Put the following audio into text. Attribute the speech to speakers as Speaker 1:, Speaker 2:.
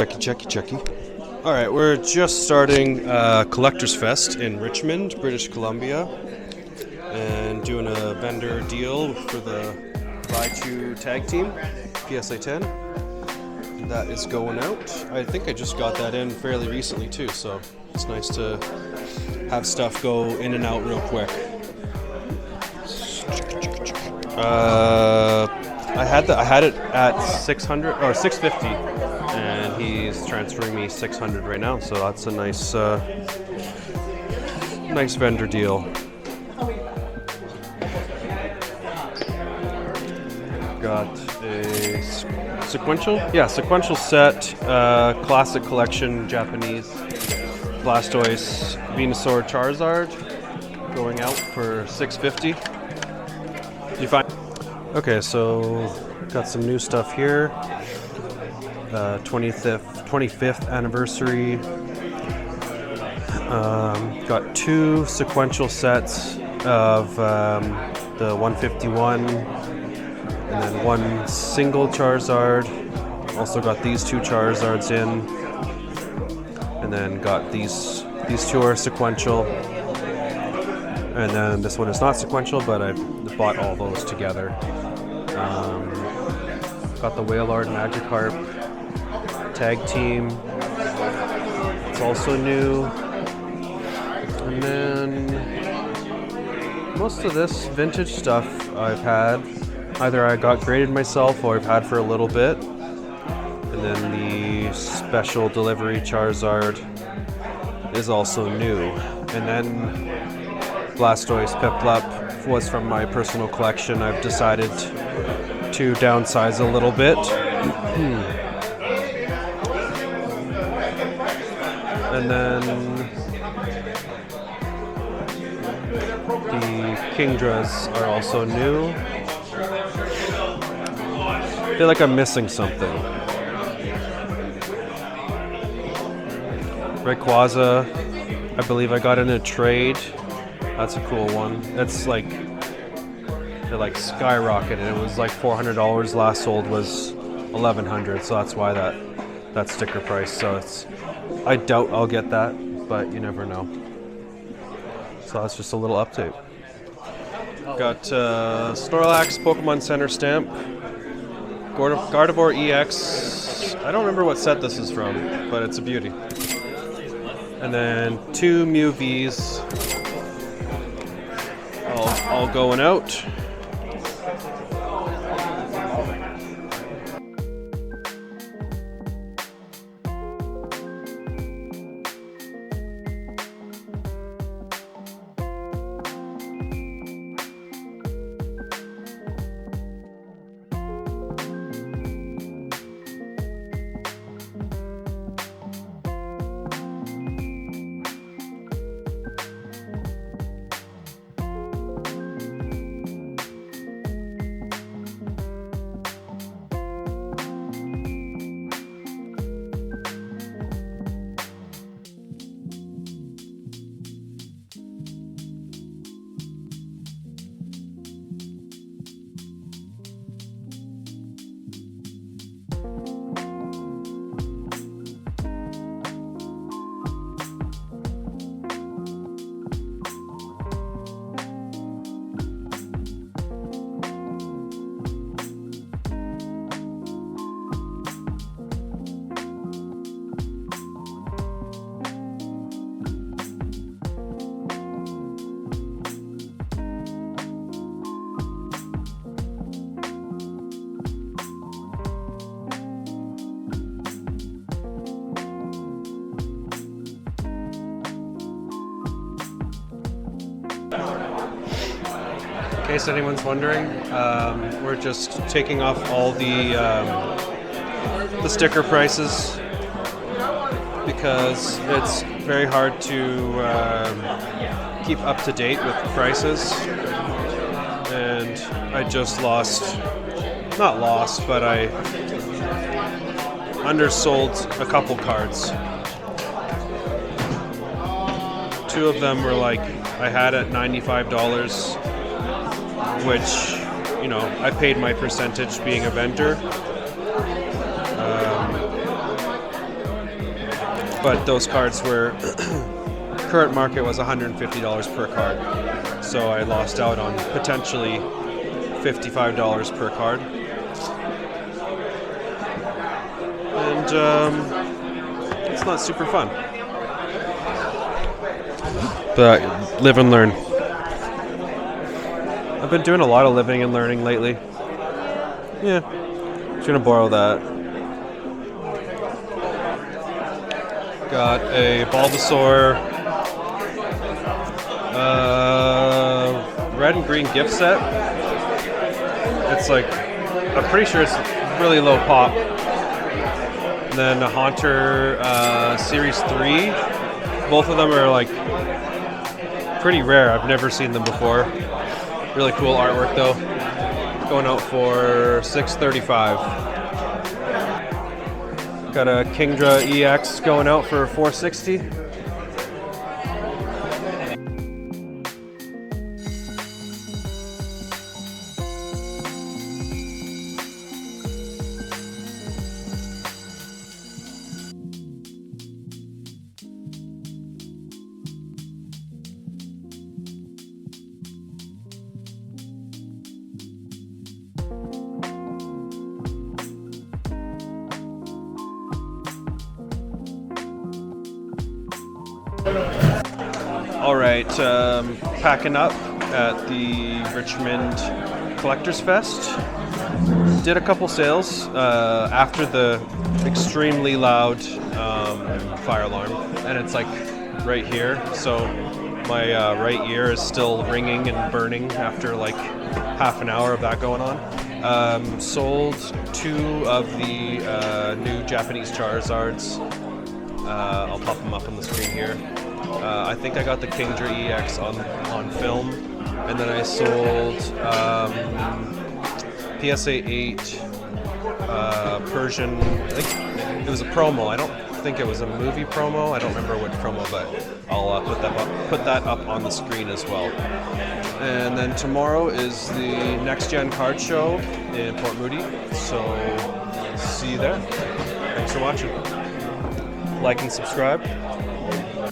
Speaker 1: Checky. All right, we're just starting Collector's Fest in Richmond, British Columbia, and doing a vendor deal for the Buy 2 tag team, PSA 10. That is going out. I think I just got that in fairly recently too, so it's nice to have stuff go in and out real quick. I had it at 600 or 650, and he's transferring me 600 right now. So that's a nice vendor deal. Got a sequential set, classic collection, Japanese Blastoise, Venusaur, Charizard, going out for 650. You find? Okay, so got some new stuff here. 25th anniversary. Got two sequential sets of the 151, and then one single Charizard. Also got these two Charizards in, and then got these two are sequential, and then this one is not sequential, but I bought all those together. Got the Wailord Magikarp tag team. It's also new. And then most of this vintage stuff I've had. Either I got graded myself or I've had for a little bit. And then the special delivery Charizard is also new. And then Blastoise Piplup was from my personal collection. I've decided to downsize a little bit. And then the Kingdras are also new. I feel like I'm missing something. Rayquaza, I believe I got in a trade. That's a cool one. It's like, it like skyrocketed. It was like $400. Last sold was $1,100, so that's why that sticker price. So I doubt I'll get that, but you never know. So that's just a little update. Got Snorlax Pokemon Center stamp, Gardevoir EX. I don't remember what set this is from, but it's a beauty. And then two Mew Vs, all going out. In case anyone's wondering, we're just taking off all the sticker prices because it's very hard to keep up to date with the prices, and I just but I undersold a couple cards. Two of them were like, I had at $95, which, you know, I paid my percentage being a vendor. but those cards were current market was $150 per card, so I lost out on potentially $55 per card. And it's not super fun. But live and learn. I've been doing a lot of living and learning lately. Yeah, just gonna borrow that. Got a Bulbasaur red and green gift set. It's like, I'm pretty sure it's really low pop. And then a Haunter Series 3. Both of them are like pretty rare. I've never seen them before. Really cool artwork though. Going out for $6.35. Got a Kingdra EX going out for $4.60. All right, packing up at the Richmond Collectors Fest. Did a couple sales after the extremely loud fire alarm, and it's like right here. So my right ear is still ringing and burning after like half an hour of that going on. Sold 2 of the new Japanese Charizards. I'll pop them up on the screen here. I think I got the Kingdra EX on film, and then I sold PSA 8 Persian. I think it was a promo. I don't think it was a movie promo. I don't remember which promo, but I'll put that up on the screen as well. And then tomorrow is the Next Gen Card Show in Port Moody. So see you there. Thanks for watching. Like and subscribe.